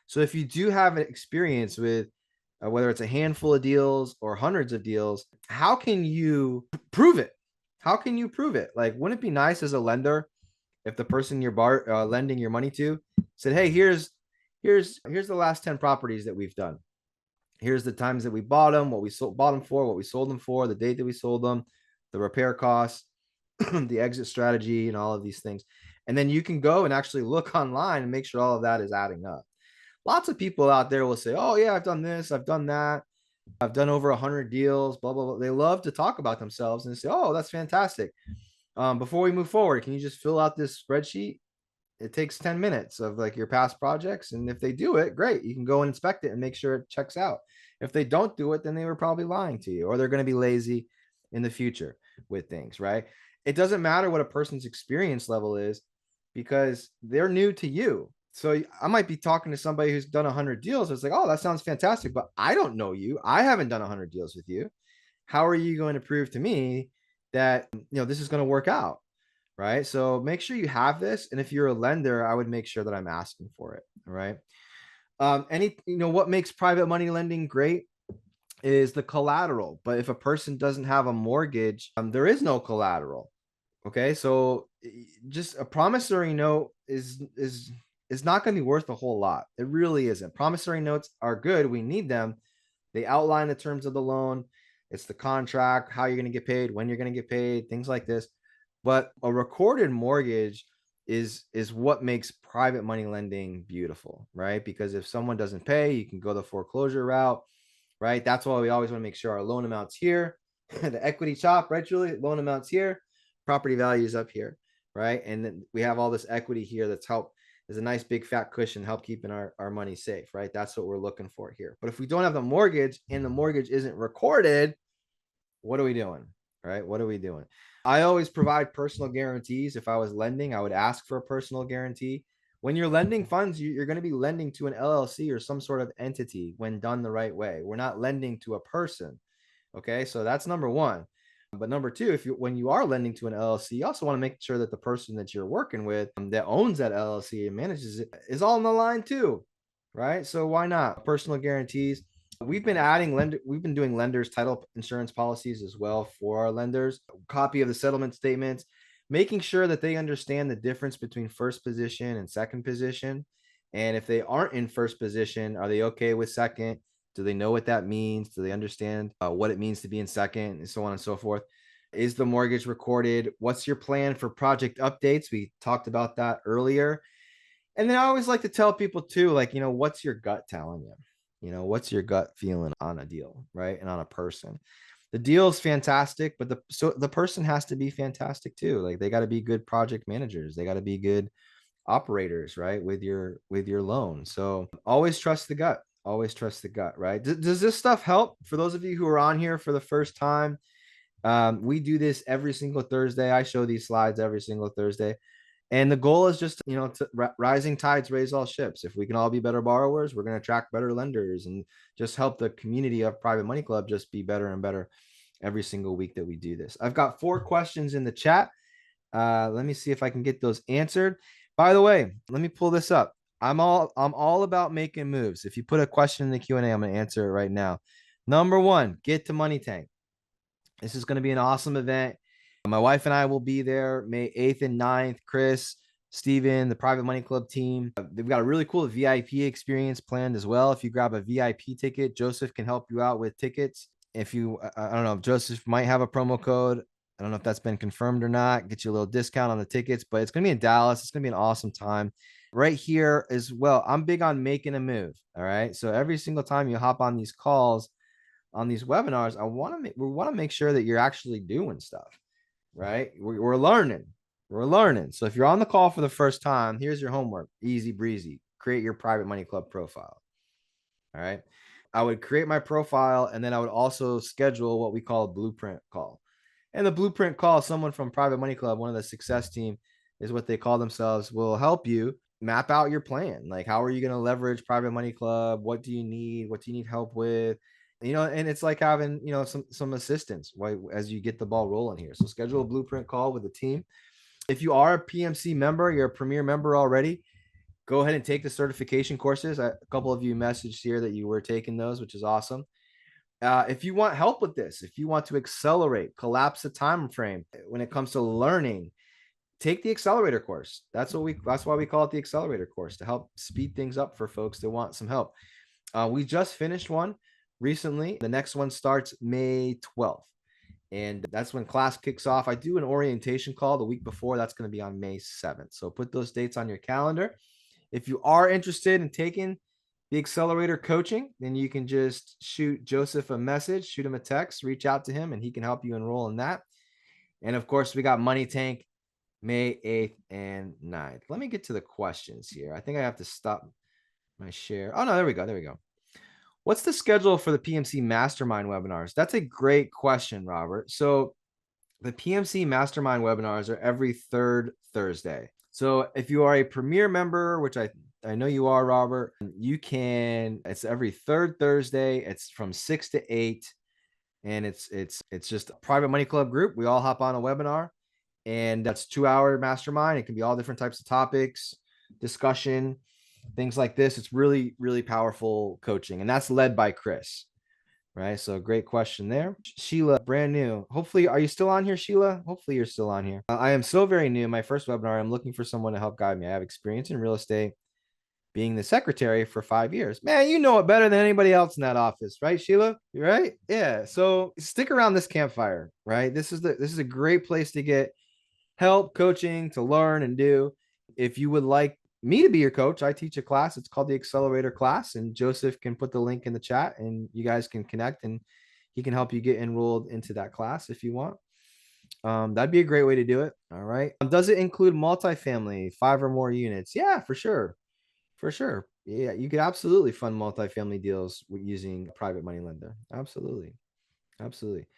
So if you do have an experience with whether it's a handful of deals or hundreds of deals, how can you prove it? How can you prove it? Like, wouldn't it be nice as a lender if the person you're lending your money to said, "Hey, here's the last 10 properties that we've done. Here's the times that we bought them, what we bought them for, what we sold them for, the date that we sold them, the repair costs, the exit strategy, and all of these things." And then you can go and actually look online and make sure all of that is adding up. Lots of people out there will say, "Oh yeah, I've done this, I've done that, I've done over 100 deals, blah, blah, blah." They love to talk about themselves and say, "Oh, that's fantastic. Before we move forward, can you just fill out this spreadsheet? It takes 10 minutes of like your past projects. And if they do it, great. You can go and inspect it and make sure it checks out. If they don't do it, then they were probably lying to you, or they're going to be lazy in the future with things, right? It doesn't matter what a person's experience level is. because they're new to you. So I might be talking to somebody who's done 100 deals. It's like, oh, that sounds fantastic, but I don't know you. I haven't done 100 deals with you. How are you going to prove to me that, this is going to work out? Right. So make sure you have this. And if you're a lender, I would make sure that I'm asking for it. All right. What makes private money lending great is the collateral. But if a person doesn't have a mortgage, there is no collateral. Okay. So just a promissory note is not going to be worth a whole lot. It really isn't. Promissory notes are good. We need them. They outline the terms of the loan. It's the contract, how you're going to get paid, when you're going to get paid, things like this. But a recorded mortgage is what makes private money lending beautiful, right? Because if someone doesn't pay, you can go the foreclosure route, right? That's why we always want to make sure our loan amount's here, the equity chop, right, Julie? Loan amount's here, property value is up here, right? And then we have all this equity here that's helped. There's a nice big fat cushion help keeping our money safe, right? That's what we're looking for here. But if we don't have the mortgage and the mortgage isn't recorded, what are we doing? Right? What are we doing? I always provide personal guarantees. If I was lending, I would ask for a personal guarantee. When you're lending funds, you're going to be lending to an LLC or some sort of entity when done the right way. We're not lending to a person. Okay. So that's number one. But number two, when you are lending to an LLC, you also want to make sure that the person that you're working with that owns that LLC and manages it is all on the line too. Right. So why not? Personal guarantees. We've been doing lenders title insurance policies as well for our lenders, copy of the settlement statements, making sure that they understand the difference between first position and second position. And if they aren't in first position, are they okay with second? Do they know what that means? Do they understand what it means to be in second, and so on and so forth? Is the mortgage recorded? What's your plan for project updates? We talked about that earlier. And then I always like to tell people too, like, what's your gut telling you? What's your gut feeling on a deal, right? And on a person. The deal is fantastic, but the person has to be fantastic too. Like they got to be good project managers. They got to be good operators, right? With your loan. So always trust the gut. Always trust the gut, right? Does this stuff help for those of you who are on here for the first time? We do this every single Thursday. I show these slides every single Thursday. And the goal is just, rising tides raise all ships. If we can all be better borrowers, we're going to attract better lenders and just help the community of Private Money Club just be better and better every single week that we do this. I've got 4 questions in the chat. Let me see if I can get those answered. By the way, let me pull this up. I'm all about making moves. If you put a question in the Q&A, I'm going to answer it right now. Number 1, get to Money Tank. This is going to be an awesome event. My wife and I will be there May 8th and 9th. Chris, Steven, the Private Money Club team. They've got a really cool VIP experience planned as well. If you grab a VIP ticket, Joseph can help you out with tickets. I don't know, Joseph might have a promo code. I don't know if that's been confirmed or not. Get you a little discount on the tickets, but it's going to be in Dallas. It's going to be an awesome time. Right here as well. I'm big on making a move. All right. So every single time you hop on these calls, on these webinars, we want to make sure that you're actually doing stuff. Right? We're learning. We're learning. So if you're on the call for the first time, here's your homework. Easy breezy. Create your Private Money Club profile. All right. I would create my profile, and then I would also schedule what we call a blueprint call. And the blueprint call, someone from Private Money Club, one of the success team is what they call themselves, will help you map out your plan. Like, how are you going to leverage Private Money Club? What do you need? What do you need help with? And it's like having, some assistance, right, as you get the ball rolling here. So schedule a blueprint call with the team. If you are a PMC member, you're a premier member already, go ahead and take the certification courses. A couple of you messaged here that you were taking those, which is awesome. If you want help with this, if you want to accelerate, collapse the time frame when it comes to learning, take the accelerator course. That's why we call it the accelerator course, to help speed things up for folks that want some help. We just finished one recently. The next one starts May 12th. And that's when class kicks off. I do an orientation call the week before. That's going to be on May 7th. So put those dates on your calendar. If you are interested in taking the accelerator coaching, then you can just shoot Joseph a message, shoot him a text, reach out to him, and he can help you enroll in that. And of course, we got Money Tank May 8th and 9th. Let me get to the questions here. I think I have to stop my share. Oh, no, there we go. There we go. What's the schedule for the PMC Mastermind webinars? That's a great question, Robert. So the PMC Mastermind webinars are every 3rd Thursday. So if you are a premier member, which I know you are, Robert, you can, it's every third Thursday. It's from 6 to 8. And it's just a private money club group. We all hop on a webinar, and that's 2-hour mastermind. It can be all different types of topics, discussion, things like this. It's really, really powerful coaching. And that's led by Chris. Right. So great question there. Sheila, brand new. Hopefully, are you still on here, Sheila? Hopefully you're still on here. I am so very new. My first webinar, I'm looking for someone to help guide me. I have experience in real estate, being the secretary for 5 years. Man, you know it better than anybody else in that office, right, Sheila? You right? Yeah. So stick around this campfire, right? This is a great place to get help, coaching, to learn and do. If you would like me to be your coach, I teach a class. It's called the Accelerator class, and Joseph can put the link in the chat, and you guys can connect, and he can help you get enrolled into that class if you want. That'd be a great way to do it. All right. Does it include multifamily, 5 or more units? Yeah, for sure. For sure. Yeah, you could absolutely fund multifamily deals with using a private money lender. Absolutely. Absolutely.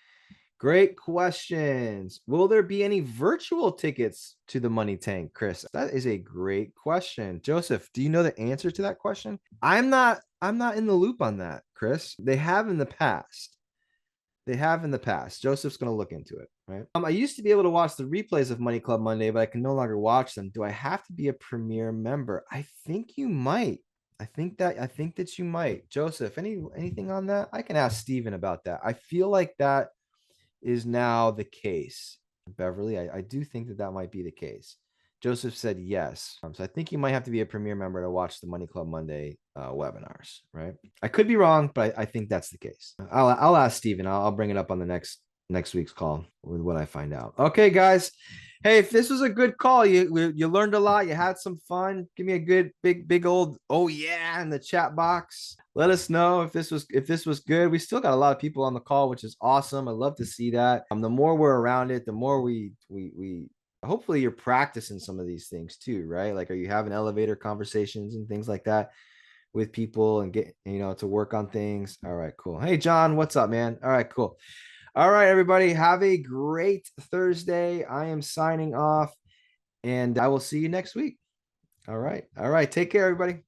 Great questions. Will there be any virtual tickets to the Money Tank, Chris? That is a great question. Joseph, do you know the answer to that question? I'm not in the loop on that, Chris. They have in the past. They have in the past. Joseph's going to look into it, right? I used to be able to watch the replays of Money Club Monday, but I can no longer watch them. Do I have to be a premier member? I think you might. I think that you might. Joseph, anything on that? I can ask Steven about that. I feel like that is now the case. Beverly, I do think that might be the case. Joseph said yes. So I think you might have to be a premier member to watch the Money Club Monday webinars, right? I could be wrong, but I think that's the case. I'll ask Steven. I'll bring it up on the next week's call with what I find out. Okay, guys. Hey, if this was a good call, you learned a lot, you had some fun. Give me a good big old oh yeah in the chat box. Let us know if this was good. We still got a lot of people on the call, which is awesome. I love to see that. The more we're around it, the more we hopefully you're practicing some of these things too, right? Like, are you having elevator conversations and things like that with people and get, to work on things? All right, cool. Hey, John, what's up, man? All right, cool. All right, everybody, have a great Thursday. I am signing off, and I will see you next week. All right. Take care, everybody.